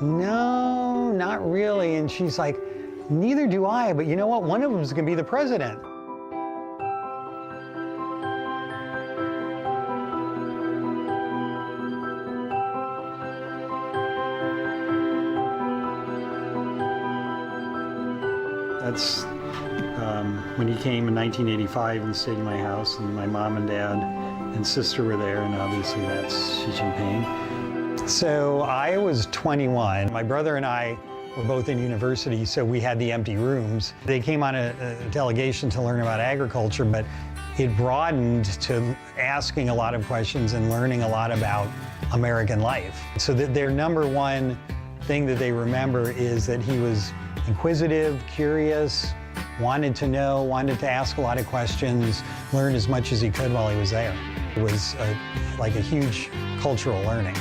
no, not really. And she's like, neither do I, but you know what? One of them is going to be the president. That's when he came in 1985 and stayed in my house, and my mom and dad and sister were there, and obviously that's Xi Jinping. So I was 21. My brother and I were both in university, so we had the empty rooms. They came on a delegation to learn about agriculture, but it broadened to asking a lot of questions and learning a lot about American life. So that their number one thing that they remember is that he was inquisitive, curious, wanted to know, wanted to ask a lot of questions, learn as much as he could while he was there. It was like a huge cultural learning.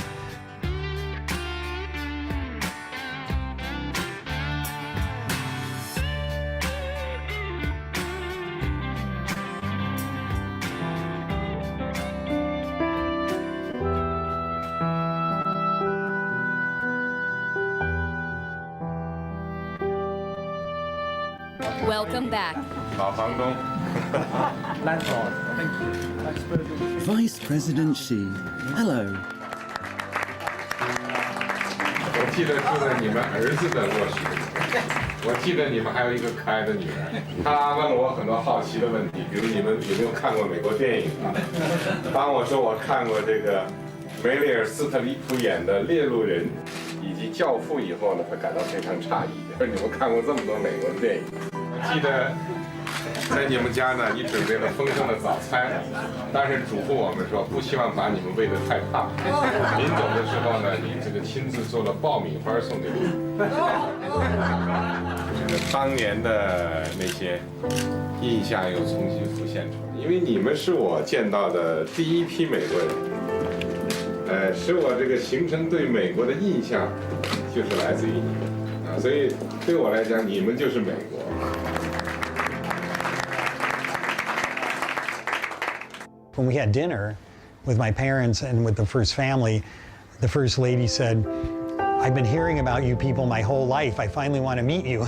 Welcome back. Vice President Xi, hello. 我记得住在你们儿子的卧室里，我记得你们还有一个可爱的女儿，她问了我很多好奇的问题，比如你们有没有看过美国电影啊？当我说我看过这个梅丽尔·斯特里普演的《猎鹿人》以及《教父》以后呢，她感到非常诧异，说你们看过这么多美国的电影。我记得在你们家呢，你准备了丰盛的早餐，但是嘱咐我们说不希望把你们喂得太胖。临走的时候呢，你这个亲自做了爆米花送给我们。当年的那些印象又重新浮现出来，因为你们是我见到的第一批美国人，使我这个形成对美国的印象就是来自于你们啊，所以对我来讲，你们就是美国。When we had dinner with my parents and with the first family, the first lady said, I've been hearing about you people my whole life. I finally want to meet you.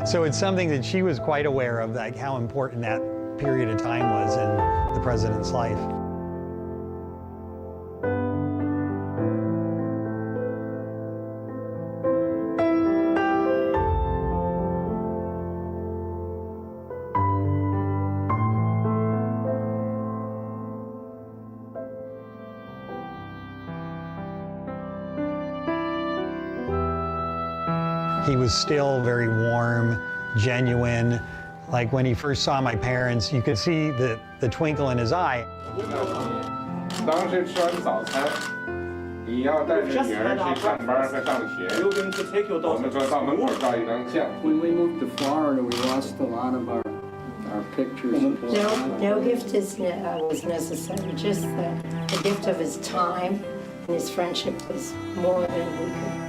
So it's something that she was quite aware of, like how important that period of time was in the president's life. He was still very warm, genuine. Like when he first saw my parents, you could see the twinkle in his eye. 当时吃完早餐，你要带着女儿去上班和上学。我们说到门口照一张相。When we moved to Florida, we lost a lot of our pictures. No gift was necessary. Just the gift of his time and his friendship was more than we could.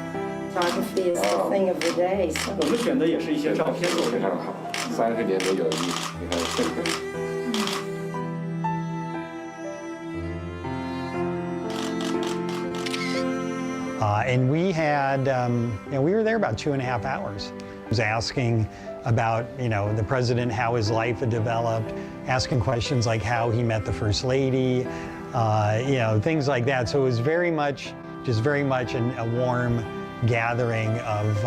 Photography is the thing of the day. So. 我们选的也是一些照片做非常好，30年的友谊，你看这个。And we had, we were there about 2.5 hours. I was asking about, the president, how his life had developed, asking questions like how he met the first lady, things like that. So it was very much a warm gathering of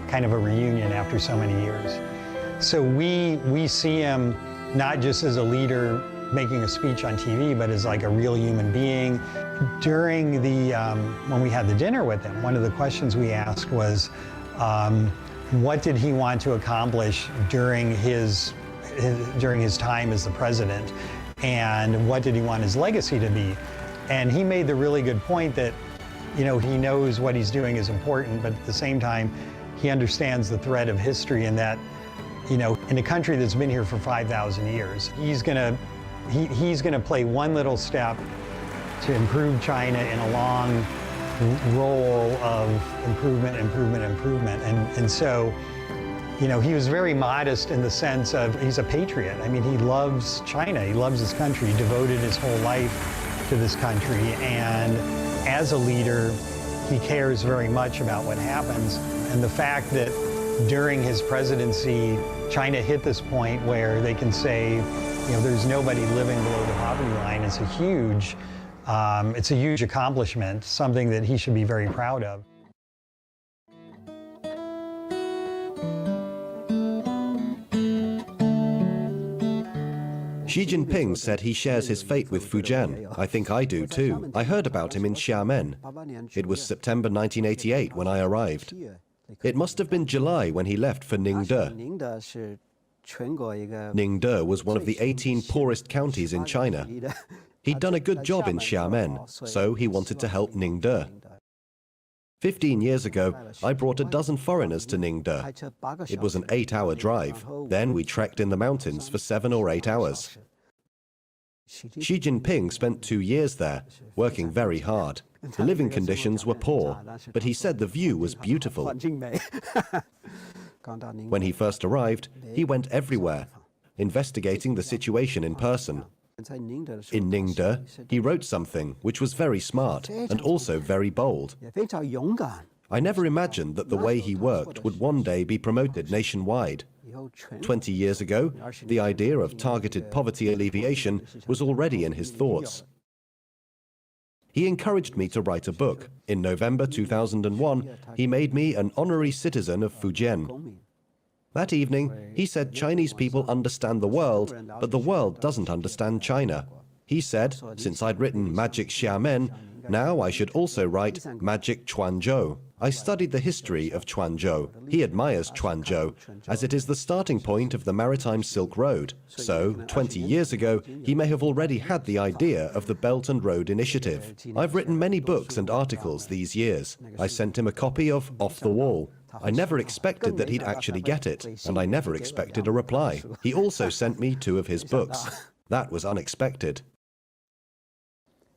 kind of a reunion after so many years. So we see him not just as a leader making a speech on TV, but as like a real human being. During when we had the dinner with him, one of the questions we asked was, what did he want to accomplish during his time as the president, and what did he want his legacy to be? And he made the really good point that he knows what he's doing is important, but at the same time, he understands the thread of history and that, in a country that's been here for 5,000 years, he's gonna play one little step to improve China in a long role of improvement. And so, he was very modest in the sense of he's a patriot. I mean, he loves China, he loves his country, he devoted his whole life to this country, and as a leader, he cares very much about what happens. And the fact that during his presidency, China hit this point where they can say, there's nobody living below the poverty line is it's a huge accomplishment, something that he should be very proud of. Xi Jinping said he shares his fate with Fujian. I think I do too. I heard about him in Xiamen. It was September 1988 when I arrived. It must have been July when he left for Ningde. Ningde was one of the 18 poorest counties in China. He'd done a good job in Xiamen, so he wanted to help Ningde. 15 years ago, I brought a dozen foreigners to Ningde. It was an 8-hour drive. Then we trekked in the mountains for 7 or 8 hours. Xi Jinping spent 2 years there, working very hard. The living conditions were poor, but he said the view was beautiful. When he first arrived, he went everywhere, investigating the situation in person. In Ningde, he wrote something which was very smart and also very bold. I never imagined that the way he worked would one day be promoted nationwide. 20 years ago, the idea of targeted poverty alleviation was already in his thoughts. He encouraged me to write a book. In November 2001, he made me an honorary citizen of Fujian. That evening, he said Chinese people understand the world, but the world doesn't understand China. He said, since I'd written Magic Xiamen, now I should also write Magic Quanzhou. I studied the history of Quanzhou. He admires Quanzhou, as it is the starting point of the Maritime Silk Road. So, 20 years ago, he may have already had the idea of the Belt and Road Initiative. I've written many books and articles these years. I sent him a copy of Off the Wall. I never expected that he'd actually get it, and I never expected a reply. He also sent me 2 of his books. That was unexpected.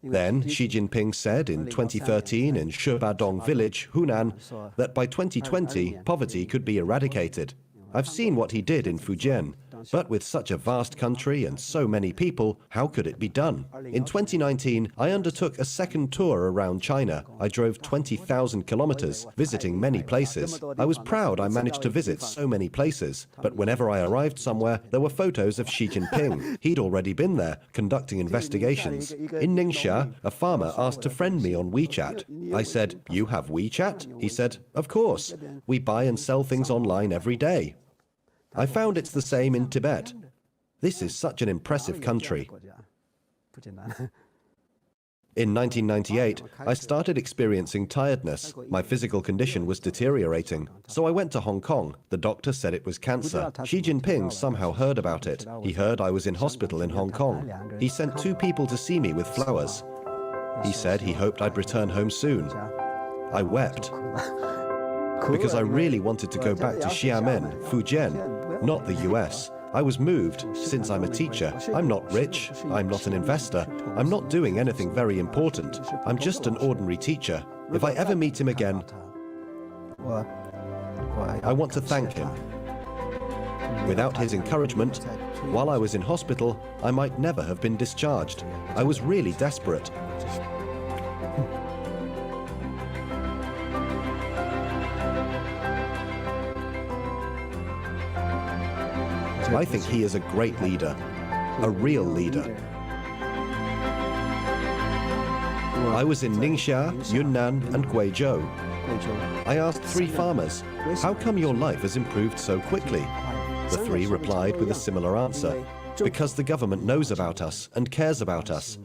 Then Xi Jinping said in 2013 in Shibadong village, Hunan, that by 2020 poverty could be eradicated. I've seen what he did in Fujian, but with such a vast country and so many people, how could it be done? In 2019, I undertook a second tour around China. I drove 20,000 kilometers, visiting many places. I was proud I managed to visit so many places, but whenever I arrived somewhere, there were photos of Xi Jinping. He'd already been there, conducting investigations. In Ningxia, a farmer asked to friend me on WeChat. I said, "You have WeChat?" He said, "Of course. We buy and sell things online every day." I found it's the same in Tibet. This is such an impressive country. In 1998, I started experiencing tiredness. My physical condition was deteriorating. So I went to Hong Kong. The doctor said it was cancer. Xi Jinping somehow heard about it. He heard I was in hospital in Hong Kong. He sent 2 people to see me with flowers. He said he hoped I'd return home soon. I wept. Because I really wanted to go back to Xiamen, Fujian, not the US. I was moved, since I'm a teacher. I'm not rich, I'm not an investor, I'm not doing anything very important. I'm just an ordinary teacher. If I ever meet him again, I want to thank him. Without his encouragement, while I was in hospital, I might never have been discharged. I was really desperate. I think he is a great leader, a real leader. I was in Ningxia, Yunnan, and Guizhou. I asked 3 farmers, "How come your life has improved so quickly?" The 3 replied with a similar answer, "Because the government knows about us and cares about us.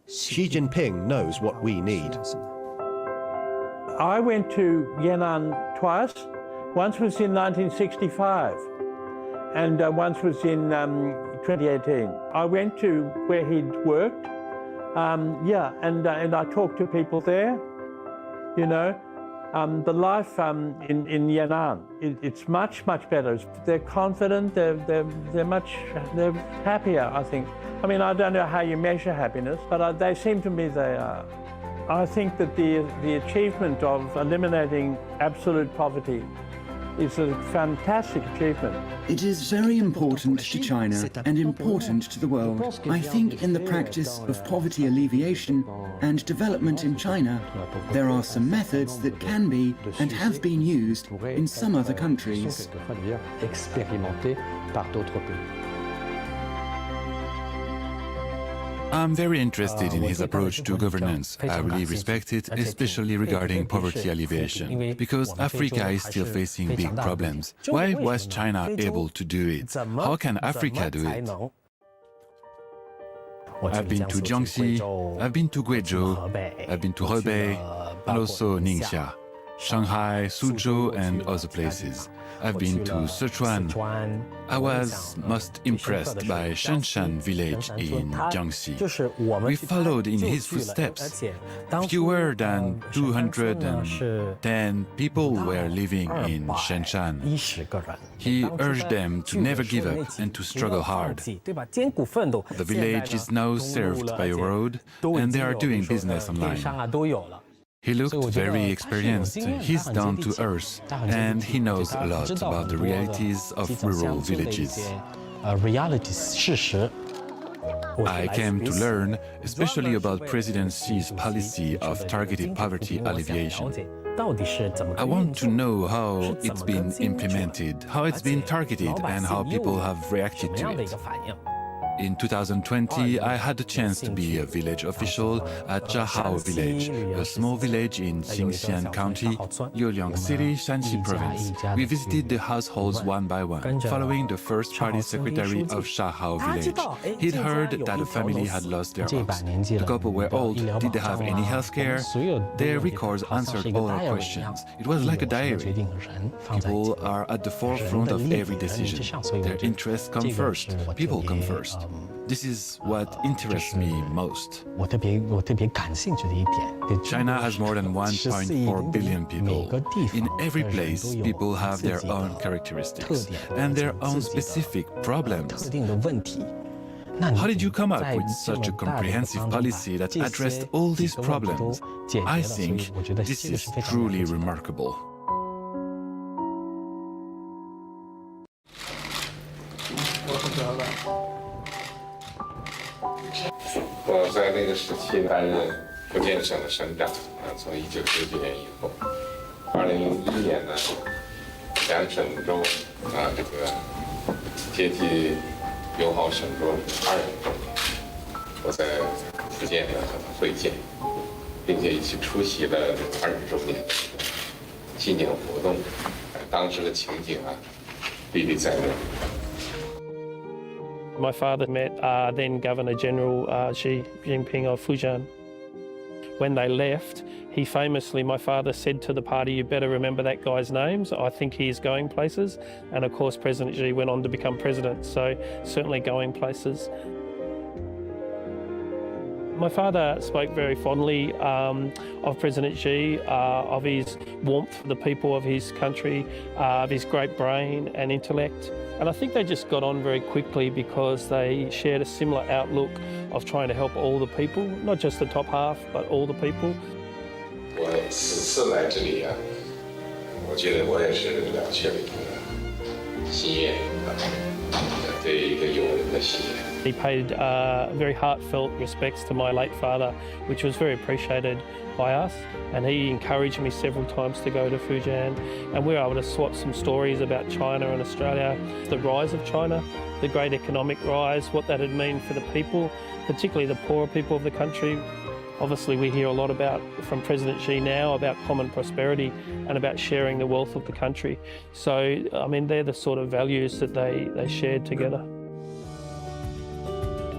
Xi Jinping knows what we need." I went to Yan'an twice. Once was in 1965. And once was in 2018. I went to where he'd worked, and I talked to people there. The life in Yan'an, it's much better. They're confident. They're happier, I think. I mean, I don't know how you measure happiness, but they seem to me they are. I think that the achievement of eliminating absolute poverty is a fantastic achievement. It is very important to China and important to the world. I think in the practice of poverty alleviation and development in China, there are some methods that can be and have been used in some other countries. I'm very interested in his approach to governance. I really respect it, especially regarding poverty alleviation, because Africa is still facing big problems. Why was China able to do it? How can Africa do it? I've been to Jiangxi, I've been to Guizhou, I've been to Hebei, and also Ningxia, Shanghai, Suzhou, and other places. I've been to Sichuan. I was most impressed by Shanshan village in Jiangxi. We followed in his footsteps. Fewer than 210 people were living in Shanshan. He urged them to never give up and to struggle hard. The village is now served by a road, and they are doing business online. He looked very experienced, he's down to earth, and he knows a lot about the realities of rural villages. I came to learn, especially about President Xi's policy of targeted poverty alleviation. I want to know how it's been implemented, how it's been targeted, and how people have reacted to it. In 2020, I had the chance to be a village official at Zhahao village, a small village in Xinxian County, Youliang City, Shanxi province. We visited the households one by one, following the first party secretary of Zhahao village. He'd heard that a family had lost their ox. The couple were old. Did they have any health care? Their records answered all our questions. It was like a diary. People are at the forefront of every decision. Their interests come first. People come first. This is what interests me most. China has more than 1.4 billion people. In every place, people have their own characteristics and their own specific problems. How did you come up with such a comprehensive policy that addressed all these problems? I think this is truly remarkable. 我在那个时期担任福建省的省长，从1999年以后，2001年呢，两省州这个阶级友好省州20周年，我在福建呢和他会见，并且一起出席了20周年纪念活动，当时的情景啊，历历在目。 My father met then Governor General Xi Jinping of Fujian. When they left, he famously, my father said to the party, "You better remember that guy's names. I think he is going places." And of course, President Xi went on to become president, so certainly going places. My father spoke very fondly of President Xi, of his warmth for the people of his country, of his great brain and intellect. And I think they just got on very quickly because they shared a similar outlook of trying to help all the people, not just the top half, but all the people. 我此次来这里啊，我觉得我也是了却了一个心愿对一个友人的心愿。 He paid very heartfelt respects to my late father, which was very appreciated by us. And he encouraged me several times to go to Fujian. And we were able to swap some stories about China and Australia, the rise of China, the great economic rise, what that would mean for the people, particularly the poorer people of the country. Obviously, we hear a lot about from President Xi now about common prosperity and about sharing the wealth of the country. So, I mean, they're the sort of values that they shared together.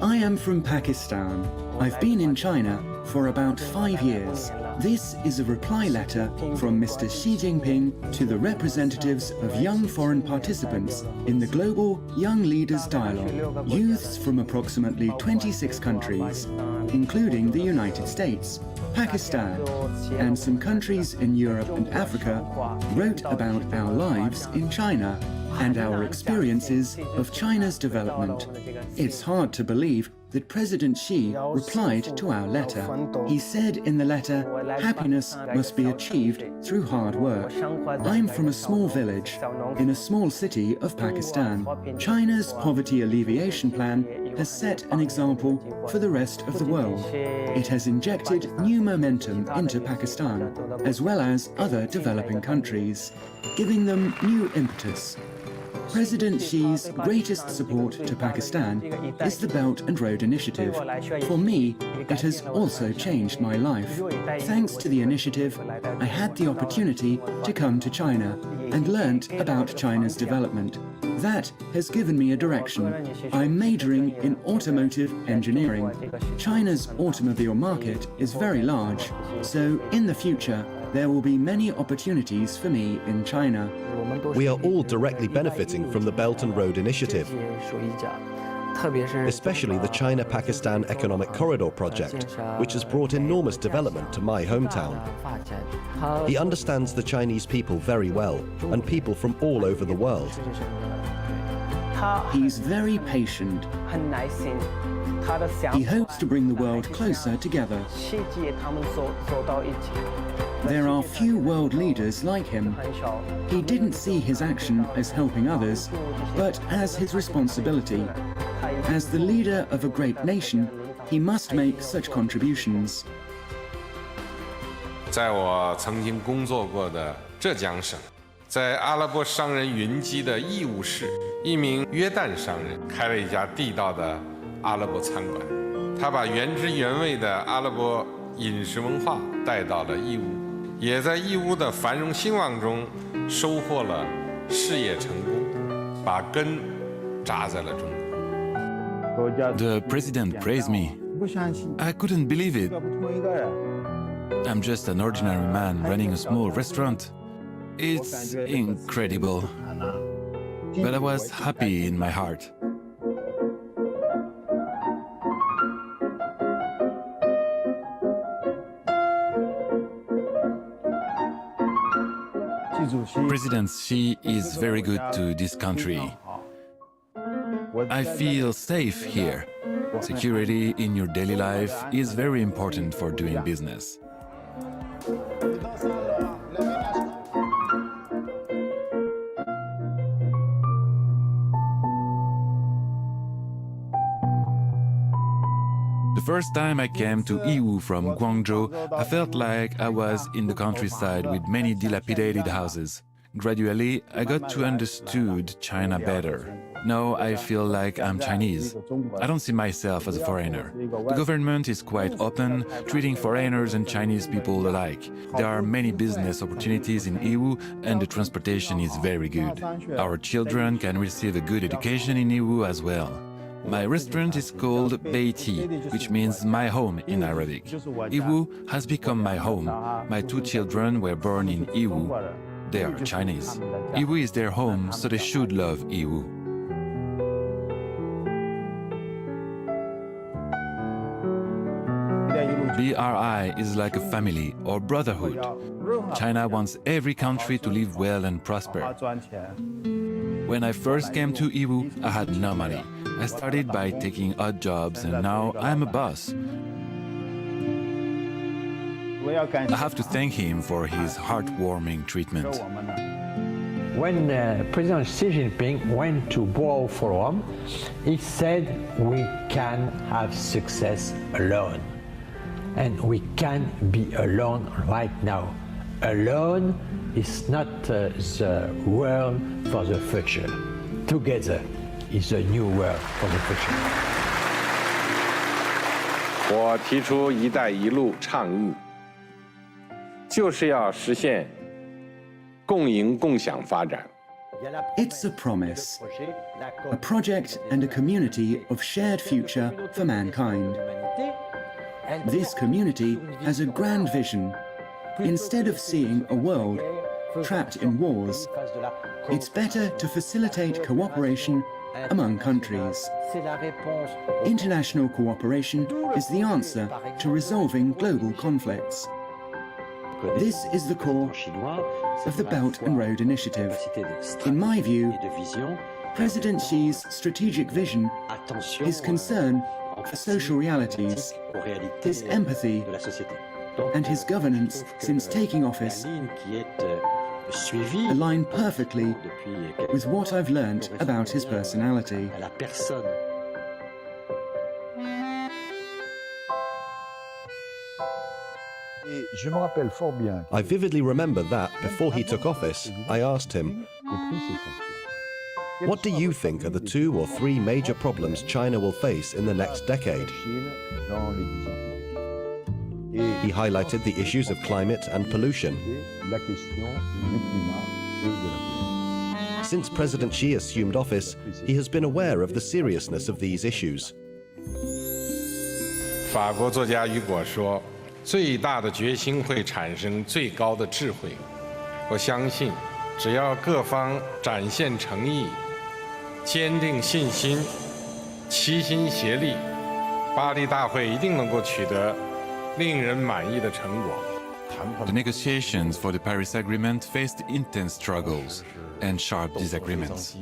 I am from Pakistan. I've been in China for about 5 years. This is a reply letter from Mr. Xi Jinping to the representatives of young foreign participants in the Global Young Leaders Dialogue, youths from approximately 26 countries, including the United States, Pakistan, and some countries in Europe and Africa, wrote about our lives in China and our experiences of China's development. It's hard to believe that President Xi replied to our letter. He said in the letter, happiness must be achieved through hard work. I'm from a small village in a small city of Pakistan. China's poverty alleviation plan has set an example for the rest of the world. It has injected new momentum into Pakistan, as well as other developing countries, giving them new impetus. President Xi's greatest support to Pakistan is the Belt and Road Initiative. For me, it has also changed my life. Thanks to the initiative, I had the opportunity to come to China and learnt about China's development. That has given me a direction. I'm majoring in automotive engineering. China's automobile market is very large, so in the future, there will be many opportunities for me in China. We are all directly benefiting from the Belt and Road Initiative, especially the China-Pakistan Economic Corridor project, which has brought enormous development to my hometown. He understands the Chinese people very well, and people from all over the world. He's very patient. He hopes to bring the world closer together. There are few world leaders like him. He didn't see his action as helping others, but as his responsibility. As the leader of a great nation, he must make such contributions. 在我曾经工作过的浙江省，在阿拉伯商人云集的义乌市，一名约旦商人开了一家地道的阿拉伯餐馆。他把原汁原味的阿拉伯饮食文化带到了义乌，也在义乌的繁荣兴旺中收获了事业成功，把根扎在了中国。 The president praised me. I couldn't believe it. I'm just an ordinary man running a small restaurant. It's incredible. But I was happy in my heart. President Xi is very good to this country. I feel safe here. Security in your daily life is very important for doing business. The first time I came to Yiwu from Guangzhou, I felt like I was in the countryside with many dilapidated houses. Gradually, I got to understand China better. Now I feel like I'm Chinese. I don't see myself as a foreigner. The government is quite open, treating foreigners and Chinese people alike. There are many business opportunities in Yiwu and the transportation is very good. Our children can receive a good education in Yiwu as well. My restaurant is called Beiti, which means my home in Arabic. Yiwu has become my home. My two children were born in Yiwu. They are Chinese. Yiwu is their home, so they should love Yiwu. BRI is like a family or brotherhood. China wants every country to live well and prosper. When I first came to Yiwu, I had no money. I started by taking odd jobs and now I'm a boss. I have to thank him for his heartwarming treatment. When President Xi Jinping went to Boao Forum, he said we can have success alone. And we can't be alone right now. Alone is not the world for the future. Together is a new world for the future. 我提出"一带一路"倡议，就是要实现共赢共享发展。 It's a promise, a project and a community of shared future for mankind. This community has a grand vision. Instead of seeing a world trapped in wars, it's better to facilitate cooperation among countries. International cooperation is the answer to resolving global conflicts. This is the core of the Belt and Road Initiative. In my view, President Xi's strategic vision, his concern social realities, his empathy, and his governance since taking office align perfectly with what I've learnt about his personality. I vividly remember that, before he took office, I asked him, "What do you think are the 2 or 3 major problems China will face in the next decade?" He highlighted the issues of climate and pollution. Since President Xi assumed office, he has been aware of the seriousness of these issues. 法国作家雨果说：“最大的决心会产生最高的智慧。”我相信，只要各方展现诚意、坚定信心、齐心协力，巴黎大会一定能够取得令人满意的成果。 The negotiations for the Paris Agreement faced intense struggles and sharp disagreements.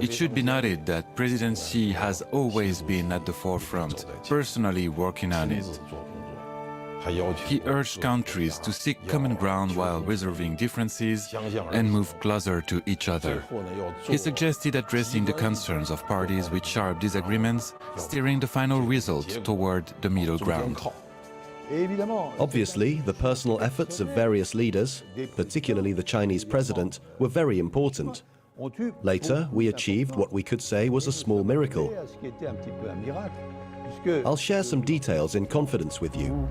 It should be noted that President Xi has always been at the forefront, personally working on it. He urged countries to seek common ground while resolving differences and move closer to each other. He suggested addressing the concerns of parties with sharp disagreements, steering the final result toward the middle ground. Obviously, the personal efforts of various leaders, particularly the Chinese president, were very important. Later, we achieved what we could say was a small miracle. I'll share some details in confidence with you.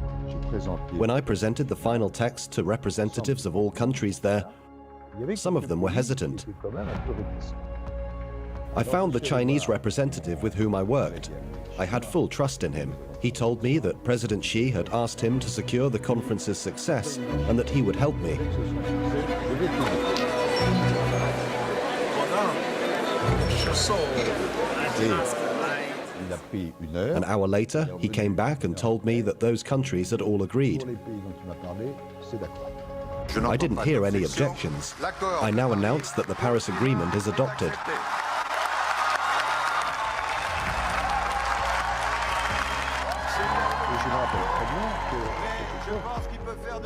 When I presented the final text to representatives of all countries there, some of them were hesitant. I found the Chinese representative with whom I worked. I had full trust in him. He told me that President Xi had asked him to secure the conference's success and that he would help me. An hour later, he came back and told me that those countries had all agreed. I didn't hear any objections. I now announce that the Paris Agreement is adopted.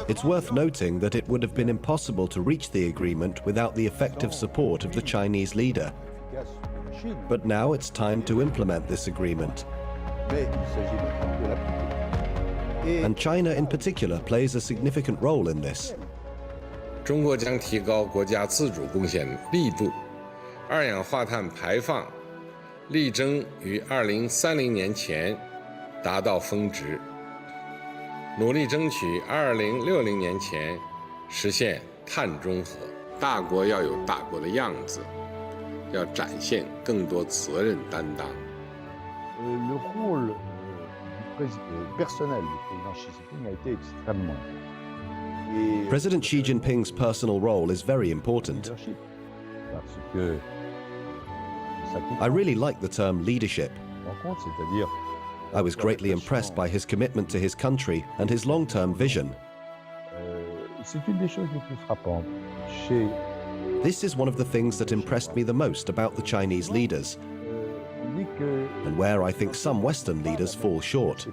It's worth noting that it would have been impossible to reach the agreement without the effective support of the Chinese leader. But now it's time to implement this agreement. And China in particular plays a significant role in this. 中国将提高国家自主贡献力度，二氧化碳排放力争于2030年前达到峰值，努力争取2060年前实现碳中和。大国要有大国的样子，要展现更多责任担当。Le rôle personnel du président Xi Jinping a été extrêmement. President Xi Jinping's personal role is very important. I really like the term leadership. I was greatly impressed by his commitment to his country and his long-term vision. This is one of the things that impressed me the most about the Chinese leaders, and where I think some Western leaders fall short.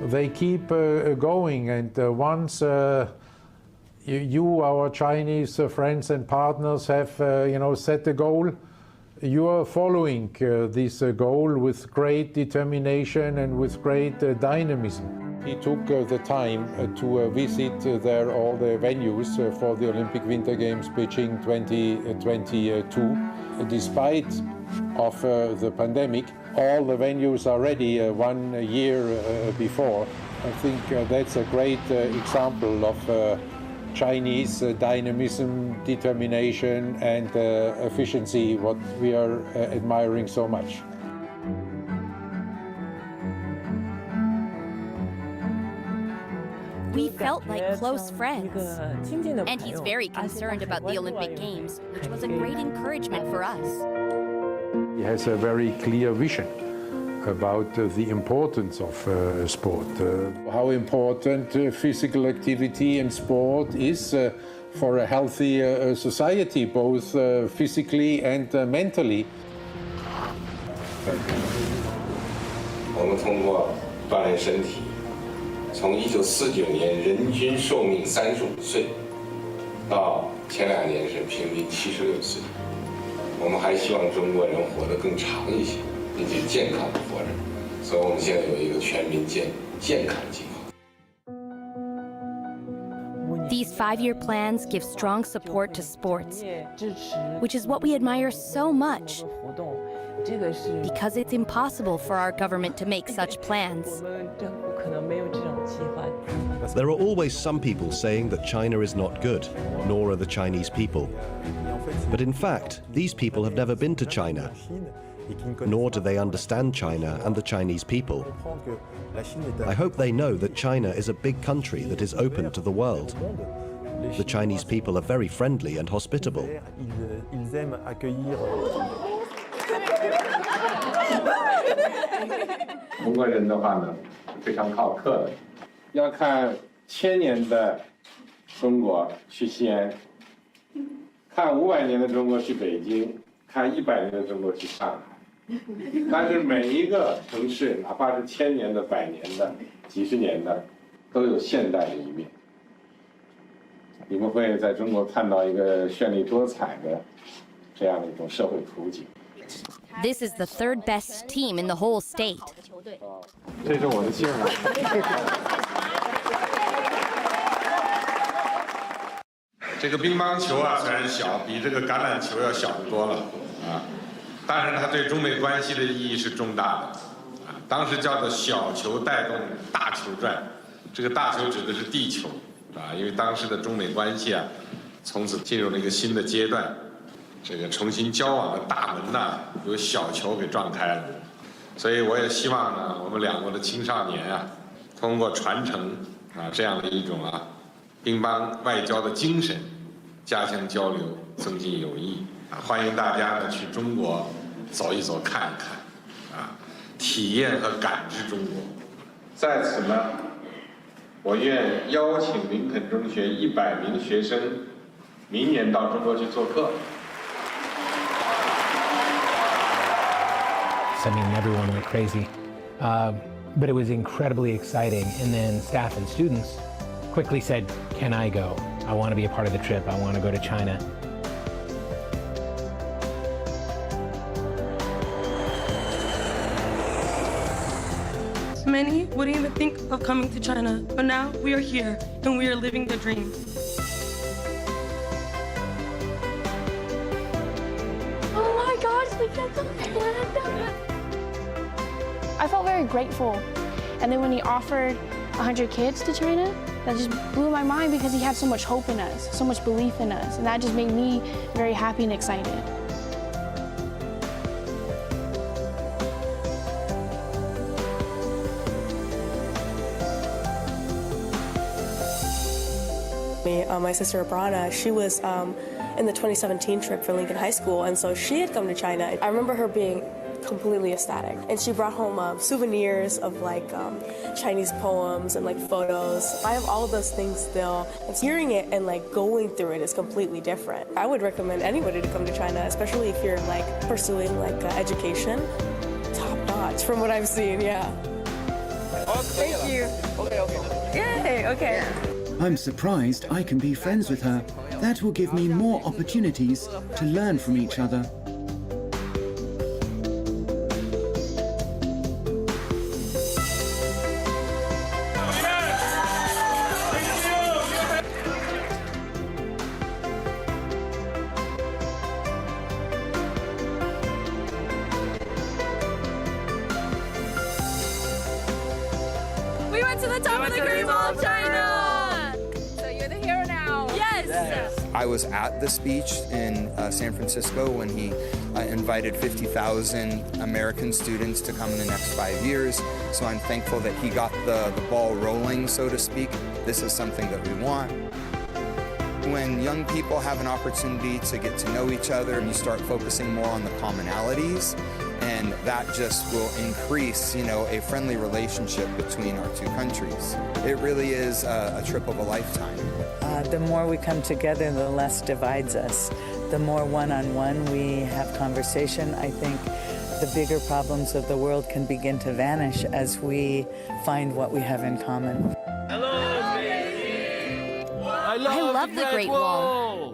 They keep going, and once you, our Chinese friends and partners, have set a goal, you are following this goal with great determination and with great dynamism. He took the time to visit all the venues for the Olympic Winter Games Beijing 2022. Despite of the pandemic, all the venues are ready 1 year before. I think that's a great example of Chinese dynamism, determination, and efficiency, what we are admiring so much. We felt like close friends, and he's very concerned about the Olympic Games, which was a great encouragement for us. He has a very clear vision about the importance of sport. How important physical activity and sport is for a healthy society, both physically and mentally. 我们通过锻炼身体，从1949年人均寿命35岁，到前2年是平均76岁。我们还希望中国人活得更长一些，并且健康的活着。所以我们现在有一个全民健康计划。 These 5-year plans give strong support to sports, which is what we admire so much, because it's impossible for our government to make such plans. There are always some people saying that China is not good, nor are the Chinese people. But in fact, these people have never been to China, nor do they understand China and the Chinese people. I hope they know that China is a big country that is open to the world. The Chinese people are very friendly and hospitable. 中国人的话呢，非常好客的。要看1000年的中国去西安，看500年的中国去北京，看100年的中国去上海。但是每一个城市，哪怕是1000年的、100年的、几十年的，都有现代的一面。你们会在中国看到一个绚丽多彩的这样的一种社会图景。 This is the 3rd best team in the whole state. 这是我的姓啊。这个乒乓球啊，虽然小，比这个橄榄球要小得多了啊，但是它对中美关系的意义是重大的啊。当时叫做小球带动大球转，这个大球指的是地球啊，因为当时的中美关系啊，从此进入了一个新的阶段。 这个重新交往的大门呢，由小球给撞开了，所以我也希望呢，我们2国的青少年啊，通过传承啊这样的一种乒乓外交的精神，加强交流，增进友谊啊！欢迎大家呢去中国走一走、看一看啊，体验和感知中国。在此呢，我愿邀请林肯中学100名学生，明年到中国去做客。 I mean, everyone went crazy. But it was incredibly exciting. And then staff and students quickly said, can I go? I want to be a part of the trip. I want to go to China. Many wouldn't even think of coming to China, but now we are here and we are living the dream. Oh my gosh, we get to Canada! I felt very grateful. And then when he offered 100 kids to China, that just blew my mind because he had so much hope in us, so much belief in us. And that just made me very happy and excited. My sister Abrana, she was in the 2017 trip for Lincoln High School, and so she had come to China. I remember her being completely ecstatic, and she brought home souvenirs of like Chinese poems and like photos. I have all of those things still, and hearing it and like going through it is completely different. I would recommend anybody to come to China, especially if you're like pursuing like education. Top notch from what I've seen, yeah. Thank you. Yay, okay. I'm surprised I can be friends with her. That will give me more opportunities to learn from each other. We went to the top of the Great Wall of China! So you're the hero now. Yes! I was at the speech in San Francisco when he invited 50,000 American students to come in the next 5 years. So I'm thankful that he got the ball rolling, so to speak. This is something that we want. When young people have an opportunity to get to know each other and you start focusing more on the commonalities, and that just will increase, you know, a friendly relationship between our two countries. It really is a trip of a lifetime. The more we come together, the less divides us. The more one-on-one we have conversation, I think The bigger problems of the world can begin to vanish as we find what we have in common. I love the Great Wall.